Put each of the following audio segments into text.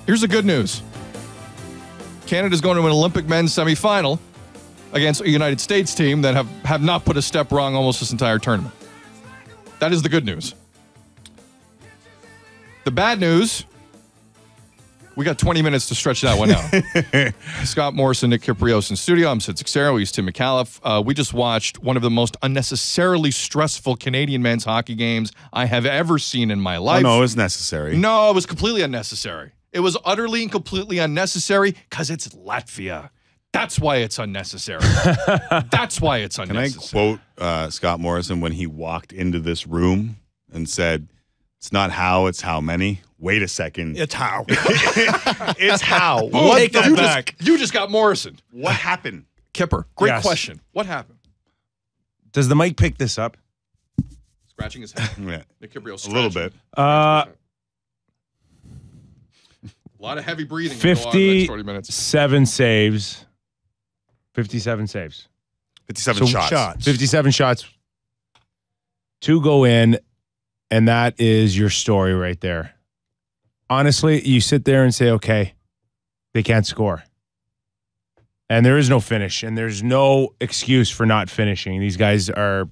Here's the good news. Canada's going to an Olympic men's semifinal against a United States team that have not put a step wrong almost this entire tournament. That is the good news. The bad news, we got 20 minutes to stretch that one out. Scott Morrison, Nick Kiprios in studio. I'm Sid Sixero. He's Tim McAuliffe. We just watched one of the most unnecessarily stressful Canadian men's hockey games I have ever seen in my life. Oh, no, it was necessary. No, it was completely unnecessary. It was utterly and completely unnecessary because it's Latvia. That's why it's unnecessary. That's why it's unnecessary. Can I quote Scott Morrison when he walked into this room and said, "It's not how, it's how many." Wait a second. It's how. It's how. What take that back. You just got Morrison. What happened? Kipper, great question. What happened? Does the mic pick this up? Scratching his head. Yeah. Nick Kiprios A little bit. A lot of heavy breathing. 57 saves. 57 saves. 57 shots. 57 shots. 2 go in, and that is your story right there. Honestly, you sit there and say, okay, they can't score. And there is no finish, and there's no excuse for not finishing. These guys are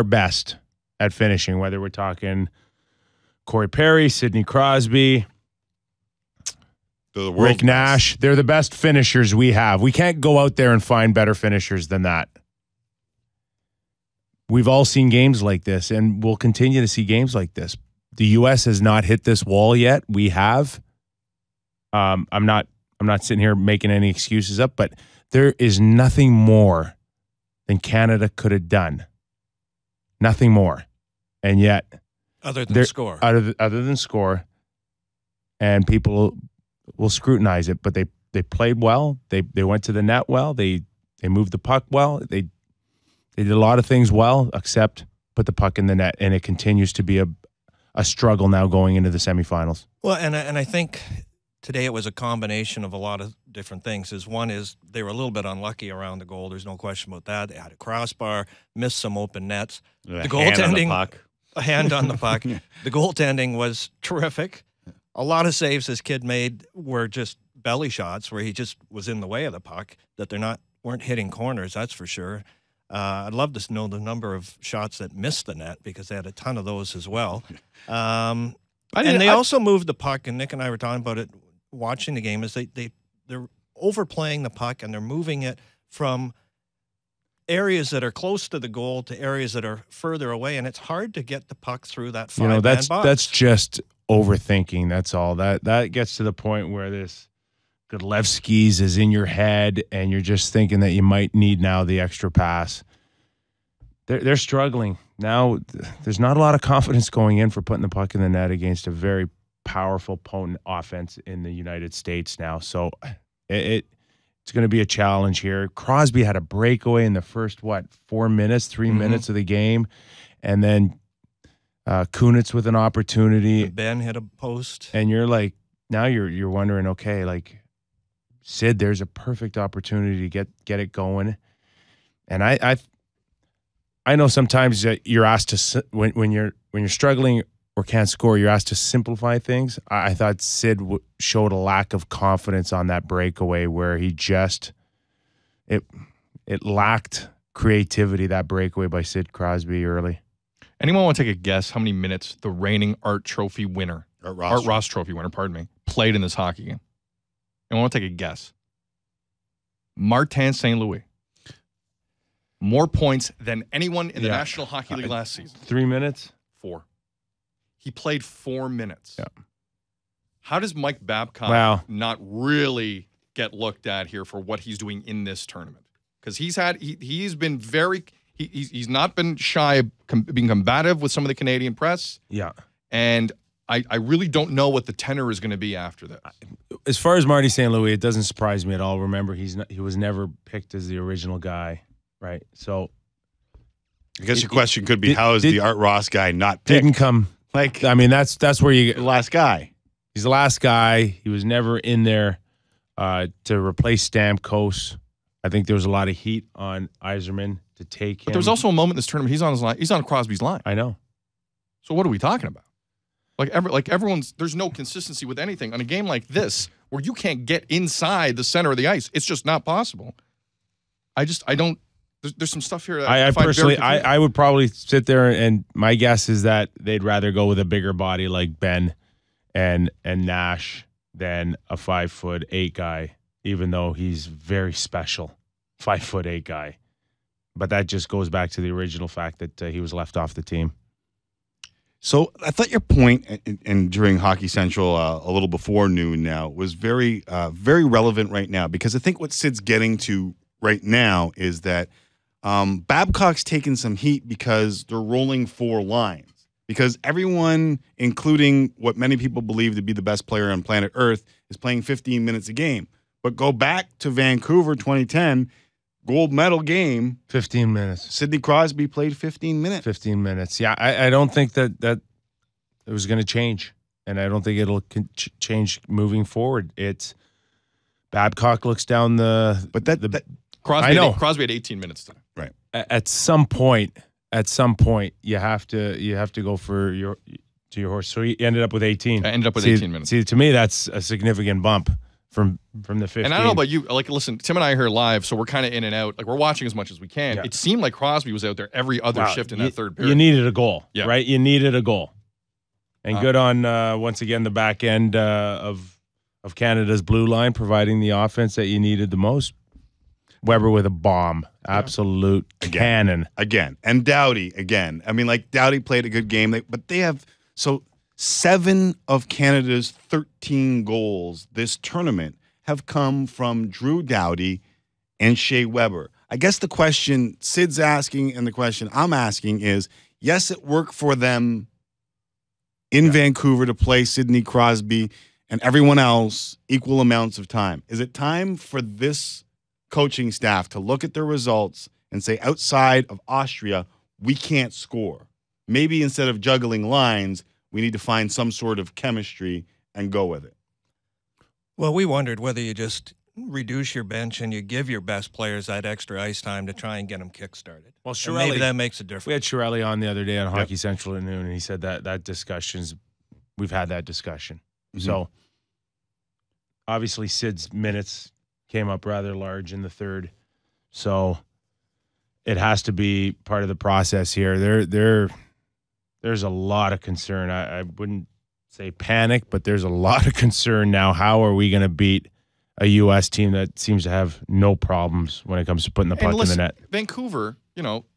best at finishing, whether we're talking Corey Perry, Sidney Crosby, Rick Nash. They're the best finishers we have. We can't go out there and find better finishers than that. We've all seen games like this, and we'll continue to see games like this. The U.S. has not hit this wall yet. We have. I'm not sitting here making any excuses up, but there is nothing more than Canada could have done. Nothing more, and yet other than score. Other than score, and people will scrutinize it, but they played well. They went to the net well. They moved the puck well. They did a lot of things well, except put the puck in the net, and it continues to be a struggle now going into the semifinals. Well, and I think today it was a combination of a lot of different things. One is they were a little bit unlucky around the goal. There's no question about that. They had a crossbar, missed some open nets. The goaltending, a hand on the puck. The goaltending was terrific. A lot of saves this kid made were just belly shots where he just was in the way of the puck, that weren't hitting corners, that's for sure. I'd love to know the number of shots that missed the net because they had a ton of those as well. And they also moved the puck, and Nick and I were talking about it watching the game, is they're overplaying the puck and they're moving it from areas that are close to the goal to areas that are further away, and it's hard to get the puck through that five-man box. That's just overthinking. That's all. That gets to the point where this Godlevskis is in your head, and you're just thinking that you might need now the extra pass. They're struggling now. There's not a lot of confidence going in for putting the puck in the net against a very powerful, potent offense in the United States now. So it's going to be a challenge here. Crosby had a breakaway in the first 3 minutes of the game, and then Kunitz with an opportunity. Ben hit a post, and you're like, now you're wondering, okay, like Sid, there's a perfect opportunity to get it going. And I know sometimes that you're asked to when you're struggling or can't score, you're asked to simplify things. I thought Sid showed a lack of confidence on that breakaway where he just it lacked creativity, that breakaway by Sid Crosby early. Anyone want to take a guess how many minutes the reigning Art Trophy winner, Art Ross Trophy winner, played in this hockey game? Anyone want to take a guess? Martin St. Louis. More points than anyone in the National Hockey League last season. 3 minutes? 4. He played 4 minutes. Yeah. How does Mike Babcock not really get looked at here for what he's doing in this tournament? Because he's been very... He's not been shy of being combative with some of the Canadian press. Yeah. And I really don't know what the tenor is going to be after this. As far as Marty St. Louis, it doesn't surprise me at all. Remember, he was never picked as the original guy, right? So I guess your question could be, how is the Art Ross guy not picked? Didn't come. Like, I mean, that's where you... The last guy. He's the last guy. He was never in there to replace Stamkos. I think there was a lot of heat on Yzerman to take him. But there was also a moment in this tournament, he's on Crosby's line. I know. So what are we talking about? Like everyone's, there's no consistency with anything. On a game like this, where you can't get inside the center of the ice, it's just not possible. I don't. There's some stuff here that I find personally, very confusing. I would probably sit there, and my guess is that they'd rather go with a bigger body like Ben and Nash than a 5'8" guy, even though he's very special, 5'8" guy. But that just goes back to the original fact that he was left off the team. So I thought your point, and during Hockey Central a little before noon now, was very relevant right now, because I think what Sid's getting to right now is that Babcock's taking some heat because they're rolling 4 lines. Because everyone, including what many people believe to be the best player on planet Earth, is playing 15 minutes a game. But go back to Vancouver 2010, gold medal game. 15 minutes. Sidney Crosby played 15 minutes. 15 minutes. Yeah, I don't think that it was going to change. And I don't think it'll change moving forward. It's Babcock looks down the... But that Crosby had 18 minutes today. Right. At some point, you have to go for your horse. So he ended up with 18. I ended up with 18 minutes. See, to me, that's a significant bump from the 15. And I don't know about you. Like, listen, Tim and I are here live, so we're kind of in and out. Like, we're watching as much as we can. Yeah. It seemed like Crosby was out there every other shift in that third period. You needed a goal, yeah. Right? You needed a goal. And good on, once again, the back end of Canada's blue line, providing the offense that you needed the most. Weber with a bomb. Absolute cannon. Again. And Doughty, again. I mean, like, Doughty played a good game. But they have... So 7 of Canada's 13 goals this tournament have come from Drew Doughty and Shea Weber. I guess the question Sid's asking and the question I'm asking is, yes, it worked for them in Vancouver to play Sidney Crosby and everyone else equal amounts of time. Is it time for this coaching staff to look at their results and say, outside of Austria, we can't score? Maybe instead of juggling lines, we need to find some sort of chemistry and go with it. Well, we wondered whether you just reduce your bench and you give your best players that extra ice time to try and get them kick-started. Well, And maybe that makes a difference. We had Chiarelli on the other day on Hockey Central at noon, and he said that discussion's, we've had that discussion. Mm-hmm. So, obviously, Sid's minutes came up rather large in the third. So, it has to be part of the process here. There's a lot of concern. I wouldn't say panic, but there's a lot of concern now. How are we going to beat a U.S. team that seems to have no problems when it comes to putting the puck in the net? Vancouver,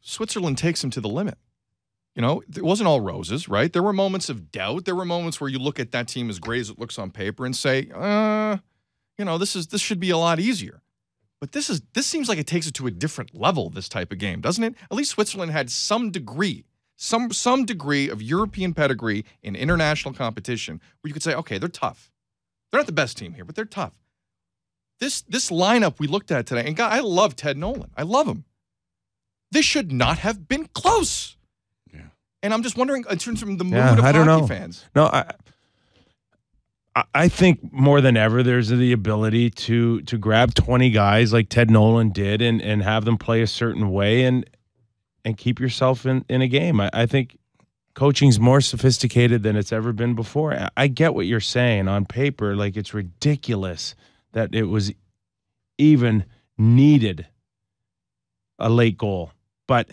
Switzerland takes them to the limit. It wasn't all roses, right? There were moments of doubt. There were moments where you look at that team as great as it looks on paper and say, this should be a lot easier. But this seems like it takes it to a different level, this type of game, doesn't it? At least Switzerland had some degree of European pedigree in international competition where you could say, okay, they're tough. They're not the best team here, but they're tough. This lineup we looked at today, and God, I love Ted Nolan. I love him. This should not have been close. Yeah. And I'm just wondering, in terms of the mood of hockey fans. No, I think more than ever, there's the ability to grab 20 guys like Ted Nolan did and have them play a certain way and keep yourself in a game. I think coaching's more sophisticated than it's ever been before. I get what you're saying on paper. Like, it's ridiculous that it was even needed a late goal. But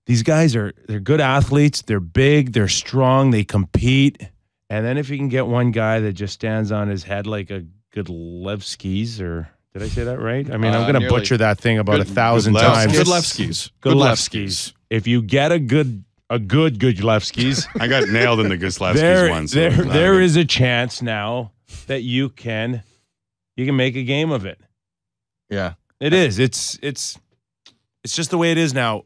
these guys they're good athletes. They're big. They're strong. They compete. And then if you can get one guy that just stands on his head like a Godlevskis, or did I say that right? I mean, I'm going to butcher that thing about 1,000 times. Godlevskis. If you get a good Godlevskis. I got nailed in the Godlevskis once. There is a chance now that you can make a game of it. Yeah. It is. It's just the way it is now.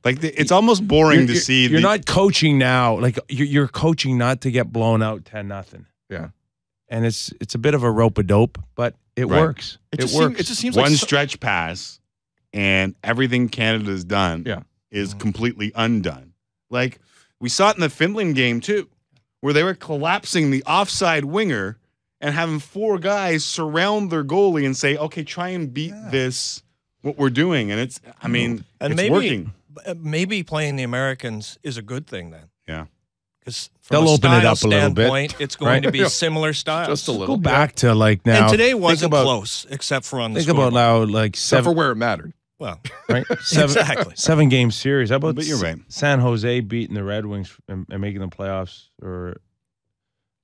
Like, it's almost boring to see. You're not coaching now. Like, you're coaching not to get blown out 10-0. Yeah. And it's a bit of a rope-a-dope, but it works. It works. It just seems one like stretch pass and everything Canada's done is completely undone. Like, we saw it in the Finland game, too, where they were collapsing the offside winger and having 4 guys surround their goalie and say, okay, try and beat this, what we're doing. And it's working. Maybe playing the Americans is a good thing then. Yeah. Because They'll open it up a little bit. It's going to be similar styles. Just a little. Go back to like now. And today wasn't close, except for on the Think about now, like Except for seven, where it mattered. Well, right? exactly. 7-game series. How about But you're right. San Jose beating the Red Wings and making the playoffs or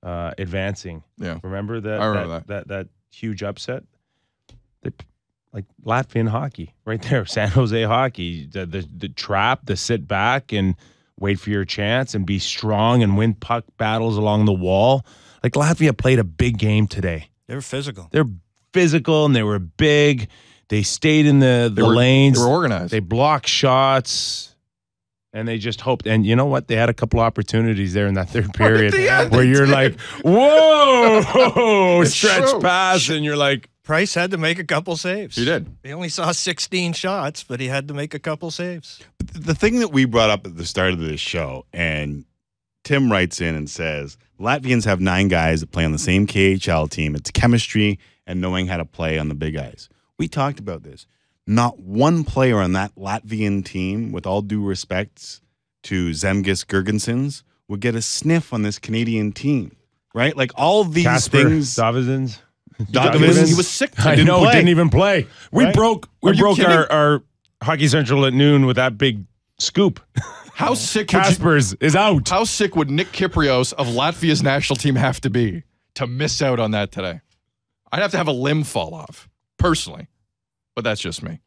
advancing? Yeah. Remember that? I remember that huge upset. Like Latvian hockey, right there. San Jose hockey. The trap, the sit back and wait for your chance and be strong and win puck battles along the wall. Like Latvia played a big game today. They were physical. They're physical and they were big. They stayed in the lanes. They were organized. They blocked shots and they just hoped. And you know what? They had a couple opportunities there in that third period where you're like, whoa, stretch pass. And you're like, Price had to make a couple saves. He did. He only saw 16 shots, but he had to make a couple saves. The thing that we brought up at the start of this show, and Tim writes in and says, Latvians have 9 guys that play on the same KHL team. It's chemistry and knowing how to play on the big ice. We talked about this. Not one player on that Latvian team, with all due respects to Zemgus Girgensons, would get a sniff on this Canadian team, right? Like all these Casper things. Davidsons. He was sick. I know, didn't even play. We Right? broke our Hockey Central at noon with that big scoop. How sick? Casper's is out. How sick would Nick Kyprios of Latvia's national team have to be to miss out on that today? I'd have to have a limb fall off, personally, but that's just me.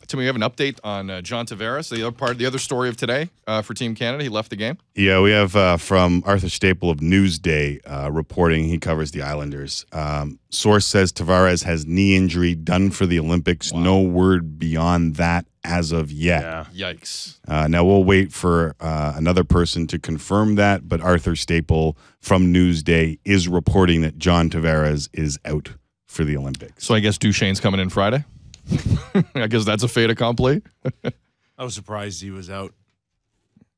Tim, we have an update on John Tavares, the other story of today for Team Canada. He left the game. Yeah, we have from Arthur Staple of Newsday reporting. He covers the Islanders. Source says Tavares has knee injury, done for the Olympics. Wow. No word beyond that as of yet. Yeah. Yikes. Now we'll wait for another person to confirm that, but Arthur Staple from Newsday is reporting that John Tavares is out for the Olympics. So I guess Duchesne's coming in Friday? I guess that's a fait accompli. I was surprised he was out.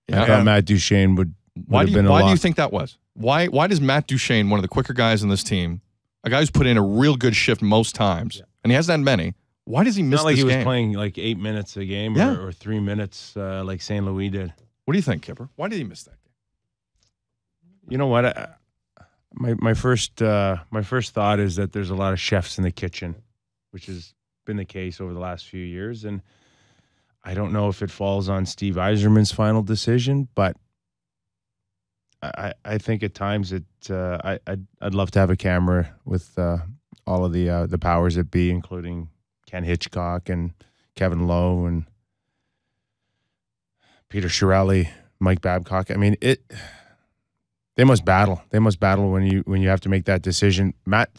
Yeah. I thought Matt Duchene would Why have been do you think that was? Why does Matt Duchene, one of the quicker guys in this team, a guy who's put in a real good shift most times, and he hasn't had many, why does he miss Not like this he was game? playing like 8 minutes a game or 3 minutes like St. Louis did. What do you think, Kipper? Why did he miss that game? You know what? My first thought is that there's a lot of chefs in the kitchen, which has been the case over the last few years, and I don't know if it falls on Steve Yzerman's final decision, but I think at times I'd love to have a camera with all of the powers that be, including Ken Hitchcock and Kevin Lowe and Peter Chiarelli, Mike Babcock. I mean, they must battle. They must battle when you have to make that decision. Matt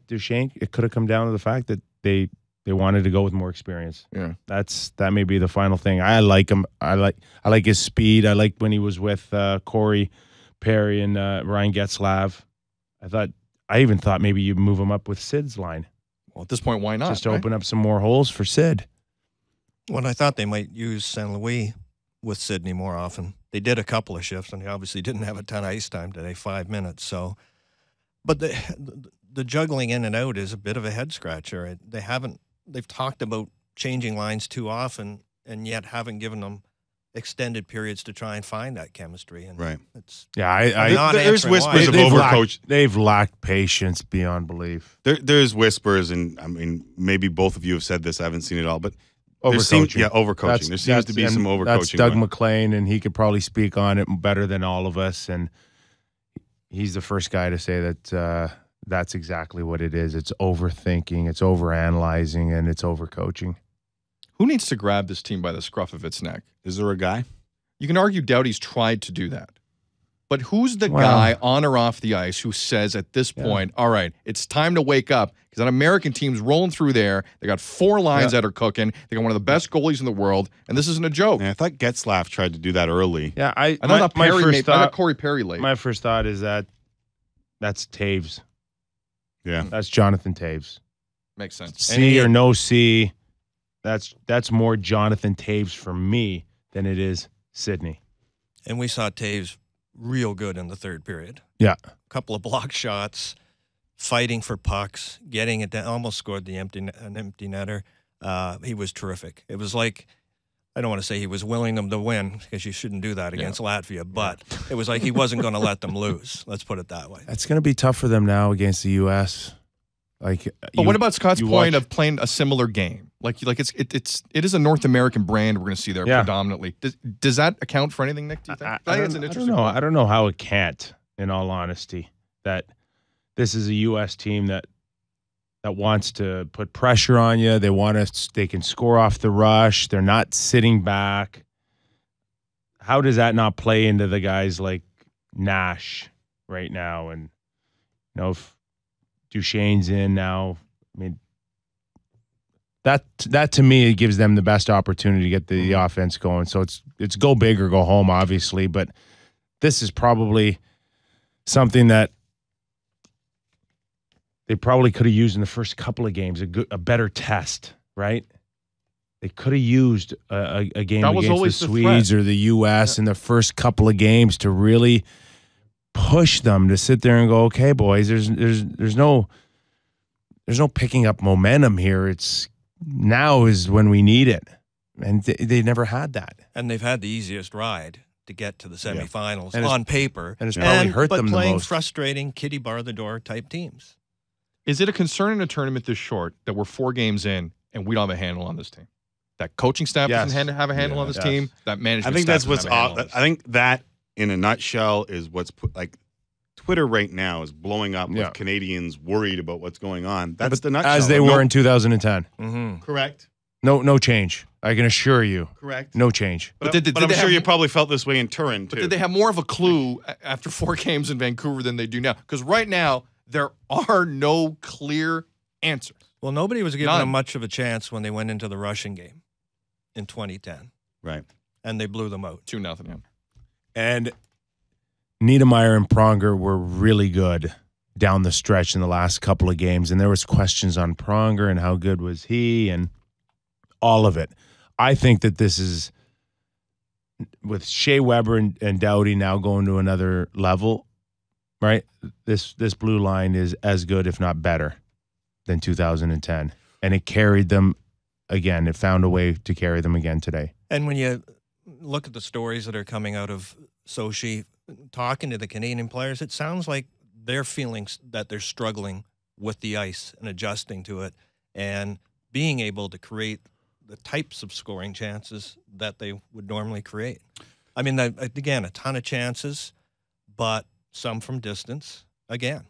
Duchene, it could have come down to the fact that they wanted to go with more experience. Yeah, that may be the final thing. I like him. I like his speed. I liked when he was with Corey Perry and Ryan Getzlav. I even thought maybe you move him up with Sid's line. Well, at this point, why not? Just to open up some more holes for Sid. Well, I thought they might use St. Louis with Sidney more often. They did a couple of shifts, and they obviously didn't have a ton of ice time today, 5 minutes. So, but the juggling in and out is a bit of a head scratcher. They've talked about changing lines too often, and yet haven't given them extended periods to try and find that chemistry. And Right. There's whispers of overcoach. They've lacked patience beyond belief. There's whispers, and I mean, maybe both of you have said this. I haven't seen it all, but Overcoaching. Overcoaching. There seems to be some overcoaching. That's Doug McLean, and he could probably speak on it better than all of us. And he's the first guy to say that that's exactly what it is. It's overthinking, it's overanalyzing, and it's overcoaching. Who needs to grab this team by the scruff of its neck? Is there a guy? You can argue Doughty's tried to do that. But who's the guy on or off the ice who says at this point, all right, it's time to wake up? Because that American team's rolling through there. They got 4 lines that are cooking. They got one of the best goalies in the world, and this isn't a joke. And I thought Getzlaff tried to do that early. Yeah, I thought Corey Perry late. My first thought is that's Taves. Yeah. That's Jonathan Taves. Makes sense. C or no C, that's more Jonathan Taves for me than it is Sidney. And we saw Taves real good in the third period. Yeah. A couple of block shots, fighting for pucks, getting it down, almost scored an empty netter. He was terrific. It was like I don't want to say he was willing them to win because you shouldn't do that against Latvia, but it was like he wasn't going to let them lose. Let's put it that way. That's going to be tough for them now against the U.S. But what about Scott's point of playing a similar game? Like it is a North American brand we're going to see there predominantly. Does that account for anything, Nick? Do you think? I think it's an interesting point. I don't know how it can't. In all honesty, that this is a U.S. team that wants to put pressure on you. They can score off the rush. They're not sitting back. How does that not play into the guys like Nash right now? And if Duchesne's in now, I mean, that to me, it gives them the best opportunity to get the offense going. So it's go big or go home, obviously, but this is probably something that they probably could have used in the first couple of games, a better test, right? They could have used a game against the Swedes or the U.S. in the first couple of games to really push them to sit there and go, okay, boys, there's no picking up momentum here. It's now is when we need it, and they never had that. And they've had the easiest ride to get to the semifinals on paper, and it's probably hurt them the most. But playing frustrating kitty bar the door type teams. Is it a concern in a tournament this short that we're 4 games in and we don't have a handle on this team? That coaching staff doesn't have a handle on this team. That management. I think staff that's what's. I think that in a nutshell is what's Twitter right now is blowing up with Canadians worried about what's going on. That's the nutshell. As they were in 2010. Mm-hmm. Correct. No change. I can assure you. Correct. No change. But I'm sure you probably felt this way in Turin, too. But did they have more of a clue after 4 games in Vancouver than they do now? Because right now, there are no clear answers. Well, nobody was giving them much of a chance when they went into the Russian game in 2010. Right. And they blew them out. 2-0, yeah. And Niedermeyer and Pronger were really good down the stretch in the last couple of games. And there was questions on Pronger and how good was he and all of it. I think that this is, with Shea Weber and Doughty now going to another level, right? This blue line is as good, if not better, than 2010. And it carried them again. It found a way to carry them again today. And when you look at the stories that are coming out of Sochi, talking to the Canadian players, it sounds like they're feeling that they're struggling with the ice and adjusting to it and being able to create the types of scoring chances that they would normally create. I mean, again, a ton of chances, but some from distance, again.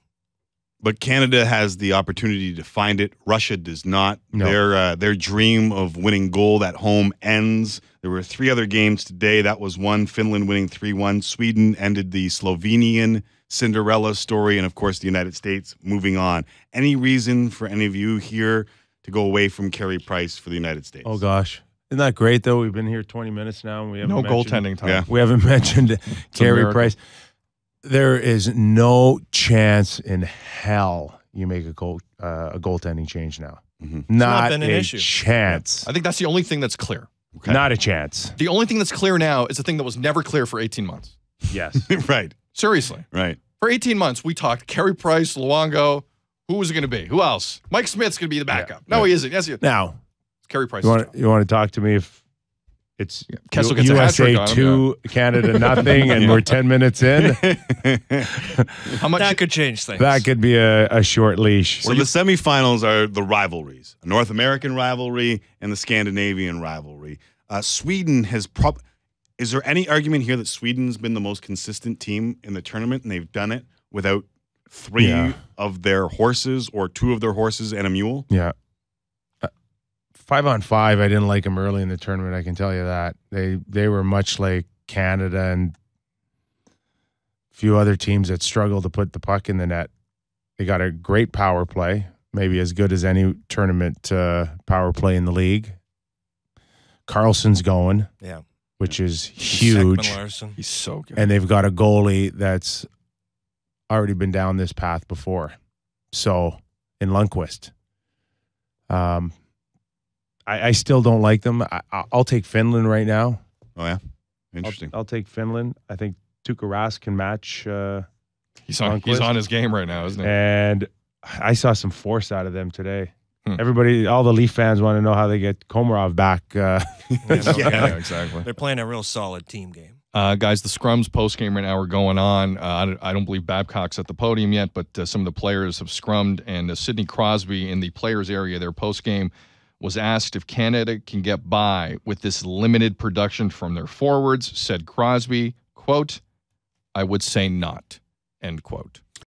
But Canada has the opportunity to find it. Russia does not. No. Their dream of winning gold at home ends. There were 3 other games today. That was one. Finland winning 3-1. Sweden ended the Slovenian Cinderella story. And, of course, the United States moving on. Any reason for any of you here to go away from Carey Price for the United States? Oh, gosh. Isn't that great, though? We've been here 20 minutes now. And we haven't goaltending time. Yeah. We haven't mentioned Carey Price. There is no chance in hell you make a goaltending change now. Mm-hmm. Not been an issue. Chance. I think that's the only thing that's clear. Okay. Not a chance. The only thing that's clear now is the thing that was never clear for 18 months. Yes. Right. Seriously. Right. For 18 months, we talked Carey Price, Luongo. Who was it going to be? Who else? Mike Smith's going to be the backup. No, he isn't. Yes, he is. Now, it's Carey Price. You want to talk to me if it's Kessel gets USA a 2, Canada nothing, and we're 10 minutes in? How much that could change things. That could be a short leash. So the semifinals are the rivalries, a North American rivalry and the Scandinavian rivalry. Sweden has is there any argument here that Sweden's been the most consistent team in the tournament, and they've done it without 3 of their horses or 2 of their horses and a mule? Yeah. 5-on-5, I didn't like them early in the tournament, I can tell you that. They were much like Canada and a few other teams that struggled to put the puck in the net. They got a great power play, maybe as good as any tournament power play in the league. Carlson's going, which is huge. He's so good. And they've got a goalie that's already been down this path before. So, in Lundqvist. I still don't like them. I'll take Finland right now. Oh, yeah? Interesting. I'll take Finland. I think Tuukka Rask can match He's on his game right now, isn't he? And I saw some force out of them today. Everybody, all the Leaf fans want to know how they get Komarov back. Yeah, exactly. They're playing a real solid team game. Guys, the scrums post-game right now are going on. I don't believe Babcock's at the podium yet, but some of the players have scrummed, and Sidney Crosby in the players' area, their post-game, was asked if Canada can get by with this limited production from their forwards. Said Crosby, quote, "I would say not," end quote.